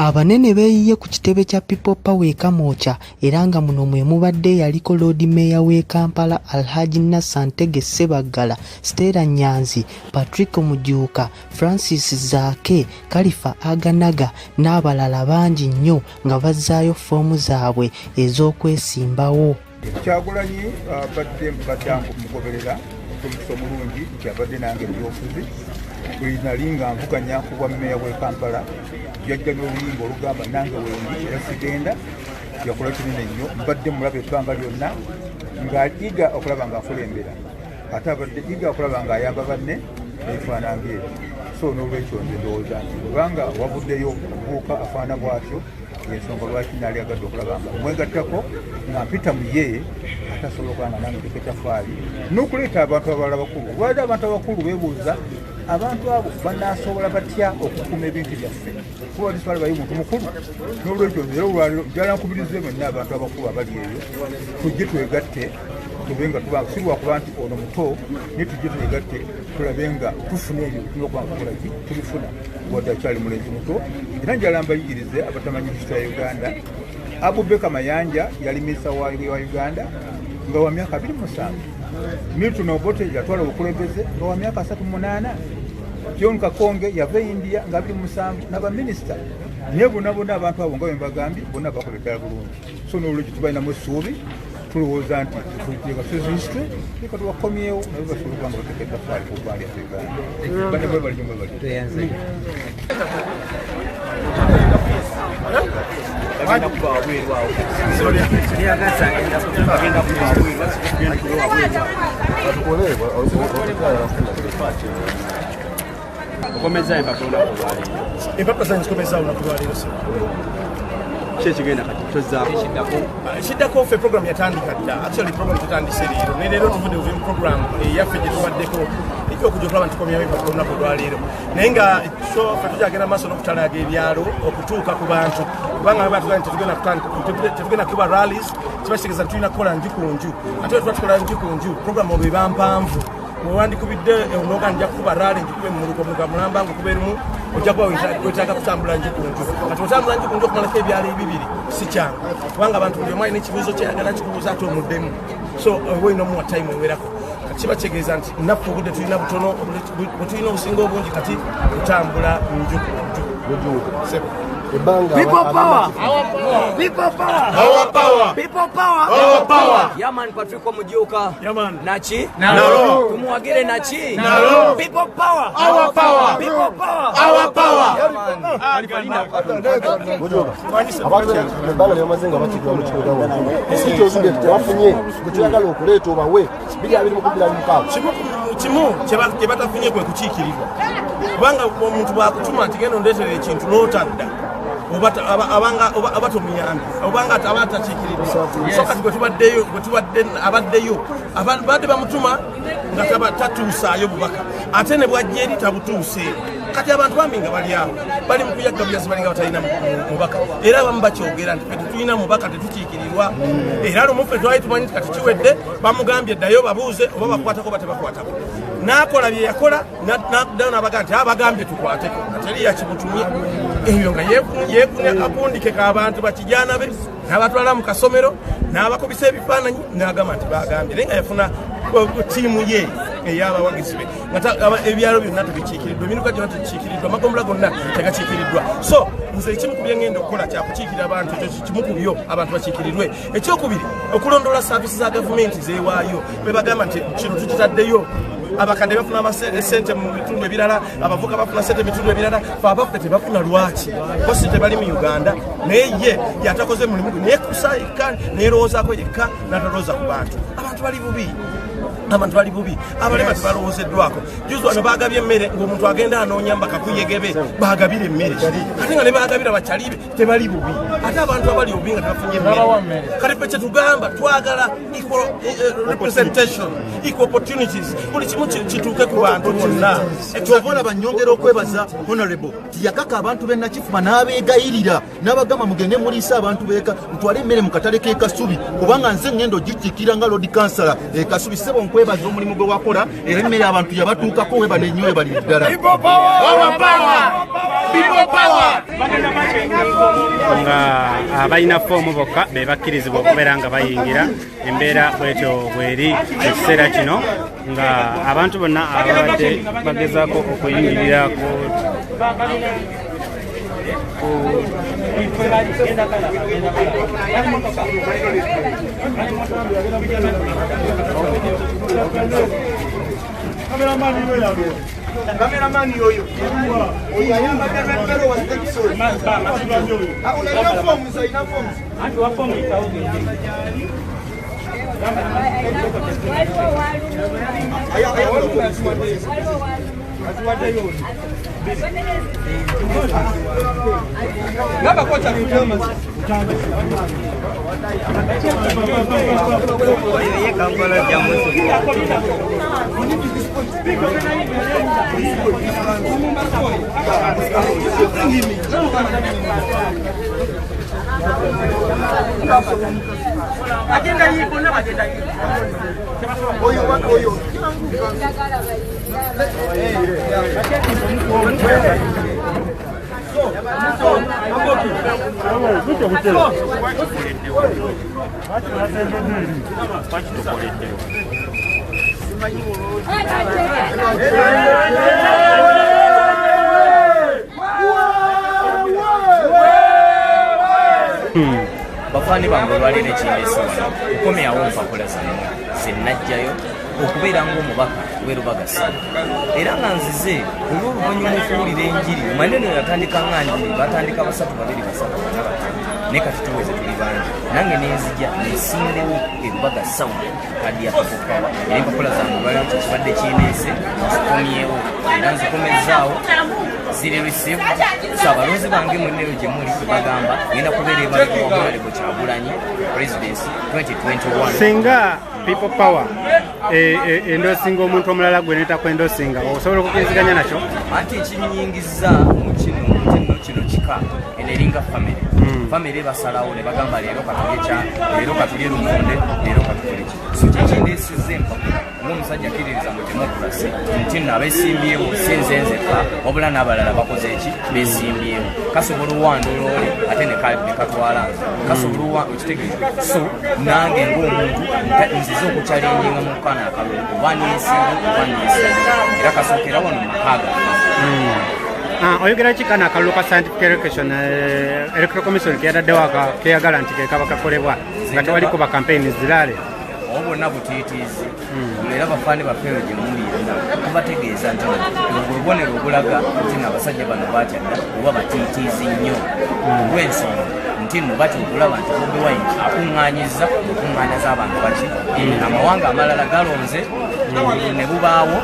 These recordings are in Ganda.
Abanene beeyiye ku kitebe kya People Power e Kamwokya era nga muno mwe mubadde yaliko Lord Mayor w'e Kampala Alhaji Nassantege Ssebaggala, Stella Nyanzi, Patrick Mujuuka, Francis Zaake, Kalifa Aganaga n'abalala bangi nnyo nga bazzaayo foomu zaabwe ez'okwesimbawo. Kyagulanyi badde mugoberera omuso mulungi kyabadde nange ebyobufuzi nali nga nvuganya ku bwa mmeeya w'e Kampala yajja n'oluyimba olugamba nange wendi era sigenda yakola kinene nnyo mbadde mulaba ebbanga lyonna ng'ayiga okulaba ng'akulembera ate abadde yiga okulaba ng'ayamba banne ebifaananga ebyo so n'olwekyo nze ndowooza nti kubanga wavuddeyo obuuka afaana bw'atyo ensonga lwaki naali agadde okulaba nga mwegattako nga mpita mu ye atasobola okubanga nange teketafaali n'okuleeta abantu abalala bakulu lwali abantu abakulu beebuuza abantu abo banaasobola batya okukuuma ebintu byaffe kuba tiswali bayi muntu mukulu n'olwekyo era olwaliro njala nkubirize mwenna abantu abakulu abali eyo tujje twegatte tube nga tubanga si lwakuba nti ono muto naye tujje twegatte tulabe nga tufuna ebyo tulina okubanga tukolaki tubifuna wadde akyali mulenzi muto era njala mbayigirize abatamanyi histoire ya Uganda. Abubeka Mayanja yali minisita wa Uganda nga wa myaka 27. Milton Obote yatwala obukulembeze nga wa myaka 38. John Kakonge yava India nga 27 n'abaminisita naye bonna abantu abo nga bwe mbagambye bonna bakola ddala bulungi. So n'olwekyo tubalinamu essuubi tulowooza nti tuteeka history leka tubakomyewo naye basobola okuba nga bateeka ettafaali ku bbanga lyaffe Uganda. Bane mwebali nnyo mwebali. Empapula zange zikomezaawo olunaku lwaleero. Kiddako ffe program yatandika dda. Actually program tutandise leero. Ne leero tuvudde mu program eyaffe gye tubaddeko okujja okulaba nti tukomyawo empapula olunaku lwaleero. Naye nga so ffe tukyagenda maaso n'okutalaaga ebyalo okutuuka ku bantu. Kubanga abantu tetugenda kuba rallies, kiba kitegeeza nti tulina kukola nju ku nju. Ate bwe tuba tukola nju ku nju, program obwo eba mpanvu. Mwandikubidde onoga nja kuba rally njikube mu Mulungu mulamba ngo kubeerumu ojja kuba wetaaga kutambula nju ku nju. Kati otambula nju ku nju okumalako ebyalo ebibiri si kyangu kubanga abantu buli omu alina ekibuuzo kyeyagala kikubuuza ate omuddemu. So olina omuwa time ewerako. Kati kiba kitegeeza nti naffe obudde tulina butono bwe tulina obusinga obungi kati kutambula nju ku nju. People power! People power! Our power! People power! Our power! Yaman Patrick Mujuuka. Yaman. Nachi? Nalo. Tumuwagire Nachi? Nalo. People power! Our power! People power! Our power! Banga lyamazenga bakigwa mu kibuga wano. Ekyo zinde tebafunye kukyagala okuleeta obawe. Bili abiri mu kubira mukaaga. Kimu kye batafunye kwe kukiikirirwa. Kubanga omuntu bwakutuma nti genda ondeetere ekintu n'otadda. Abatomuyambi obanga abatakiikiridde so kati bwe tubadde abaddeyo abadde bamutuma nga tatuusaayo bubaka ate ne bwajja eri tabutuuse. Kati abantu bambi nga bali awo bali mu kuyagga byazi bali nga batalina mubaka era abamu bakyogera nti ffe tulina mubaka tetukiikirirwa era lumu ffe twali tumanyi nti kati kiwedde bamugambye ddayo babuuze oba bakwatako oba tebakwatako. N'akola bye yakola n'addayo n'abaga nti abagambye tukwateko ateri yakimutumye ebyo nga yeekunya akapundike k'abantu bakijana be n'abatwala mu kasomero n'abakubisa ebifaananyi n'agamba nti bagambye naye nga yafuna ttiimu ye ey'abawagizi be ebyalo byonna tebikiikiriddwa emiruka gyonna tekikiikiriddwa amagombolola gonna tegakiikiriddwa. So nze ekimu ku bye ngenda okukola kyakukiikirira abantu ekyo kimu ku byo abantu bakiikirirwe. Ekyokubiri okulondoola saavisi za gavumenti zeewaayo be bagamba nti kino tukitaddeyo. Abakadde bafuna sente mu bitundu ebirala, abavuka bafuna sente mu bitundu ebirala, fe abaffe tebafuna lwaki? Bosi tebali mu Uganda naye ye yatakoze mulimu gwe neekusa yekka neerowoozaako yekka n'atalowooza ku bantu. Abantu bali bubi. Abalema tebalowoozeddwako. Juzi wano baagabye emmere ng'omuntu agenda anoonya bakakuyegebe baagabire emmere ate nga ne baagabira bakyalibe tebali bubi. Ate abantu abali bubi nga tebafunye emmere. Kati ffe kyetugamba twagala equal representation, equal opportunities, buli kimu kituuke ku bantu bonna. Kyova banyongera okwebaza honorable tiyakaka abantu b'e Nakifuba n'abeegayirira n'abagamba mugende muliisa abantu beeka mutwale emmere mu katale k'e Kasubi kubanga nze ngendo ogijjukira nga Lord Councillor Kasubi ssebo nkwebaza omulimu gwe wakola era emmere abantu yabatuukako webale nnyo webali ddala. People power! Our power! People power! nga abalina foomu bokka be bakkirizibwa okubeera nga bayingira embeera bwetyo bweri ekiseera kino nga abantu bonna ababadde bagezaako okuyingirira Cameraman yoyo. Oya yamba kero wa tekisori. Una form so ina form. Antu wa form itaoge. Ngaba kocha kutema. Yeye kampala jamu. Agenda hii kuna agenda hii. Oyo wako oyo. Bafani bangu balire kindeso ukomyawo mpapula zinajjayo okubeera ng'omubaka w'erubagasi era nga nzize olw'oluvannyuma okuwulira enjiri omanene yatandika nga njiri batandika 3 2 3 ne kati tuweze tuli bangi nange nenzija nesindewo erubaga sound kadi ya papopawa era empapula zange lwaliro kibadde kindeese nzikomyewo era nzikomezaawo ziri receive abalonzi bange mwenneyo gye muli bagamba ngenda kubeera ebaleko Kyagulanyi presidency 2021 singa people power endosinga omuntu omulala gwe netakwendosinga osobola okukiriziganya nakyo anti ekinyingiza mu kino kika eneringa family basalawo ne bagamba leero katulye lumonde leero katulye so kyekindeesiza empapula ng'omusajja akkiririza mu democracy nti nno abeesimbyewo sinzenzeka wabula n'abalala bakoze eki beesimbyewo kasobola owandoloole ate ne katwala kasobola okitegeeza so nange ng'omuntu nzize okukyalenjinga mu kana akalulu oba neesinga oba neesinga era kasookera wano mukaaga oyogera kikana akalulu ka scientific education electoral commission keyadaddewo keyagala nti kekaba kakolebwa nga tewaliko ba campaign ziraale obo bonna butiitiizi era bafaani bafeero gye muli kubategeeza nti obubonero obulaga nti abasajja bano batyadda oba batiitiizi nnyo olw'ensonga nti nno bati okulaba nti Bobi Wine akuŋŋaanyiza okuŋŋaanyaza abantu baki amawanga amalala galonze ne bubaawo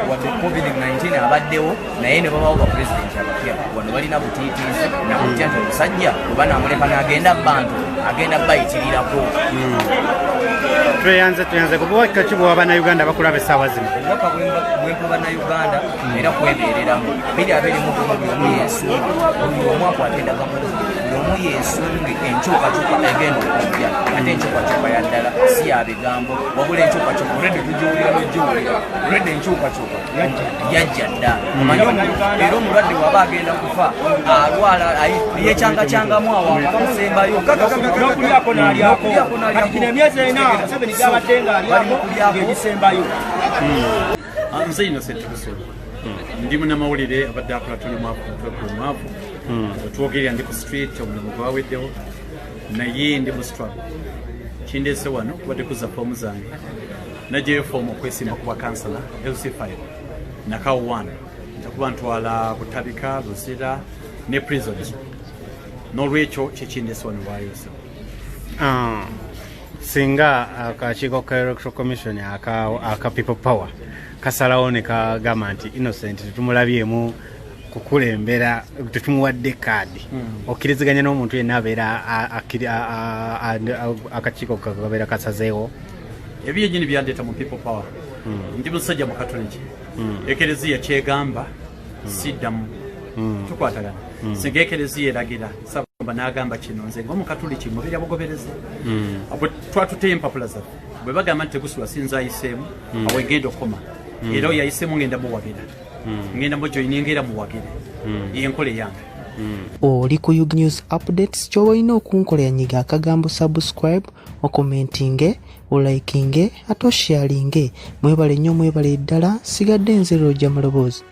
wadde COVID-19 abaddewo naye ne babaawo bapulezidenti abapya wano balina butiitiizi nakutya nti omusajja oba namuleka n'agenda bantu agenda bayitirirako tweyanze kubuwakika ki bw'aba Uganda bakulaba essaawa zino obubaka bwempa bannayuganda era kwebeereramu 2021 buli omu yeesunga buli omu akwata endagamu buli omu yeesunge enkyukakyuka egenda okujja ate enkyukakyuka yaddala si ya bigambo wabula enkyukakyuka olwedde tugiwulira nogiwulira olwedde enkyukakyuka yajja dda omanyi era omulwadde waba agenda kufa alwala yekyangacyangamu awo bamusembayo nokulyako nalyako kino emyezi ena Museveni gyabadde nga alyako ng'egisembayo nze Innocent Busolo ndi munnamawulire abadde akola tuli mwavu otwogerera ndi ku street omulimu gwaweddewo naye ndi mu struggle kindeese wano kubadde kuza foomu zange najjayo foomu okwesimba ku bakansala LC5 nakawo 1 ntakuba ntwala Butabika Luzira ne prisons n'olwekyo kyekindeese wano lwayose singa akakiiko ka electoral commission aka people power kasalawo ne kagamba nti Innocent tetumulabyemu kukulembera tetumuwadde kaadi okkiriziganya n'omuntu yenna abeera akakiiko kabeera kasazeewo ebyo enyini byandeeta mu people power ndi musajja mu katoliki ekereziya kyegamba siddamu tukwatagana singa ekereziya eragira sabamba n'agamba kino nze ng'omukatoliki mubeera bugoberezi bwe twatuteyo empapula zaffe bwe bagamba nti tegusula sinza ayiseemu awo egenda okoma era oyo ayiseemu ngenda muwagira ngenda mujoyininga era muwagire yenkola eyange oli ku UG News Updates ky'oba olina okunkolera nyiga akagambo subscribe okomentinge olikinge ate osharinge mwebale nnyo mwebale ddala sigadde nze Roger Malobozi.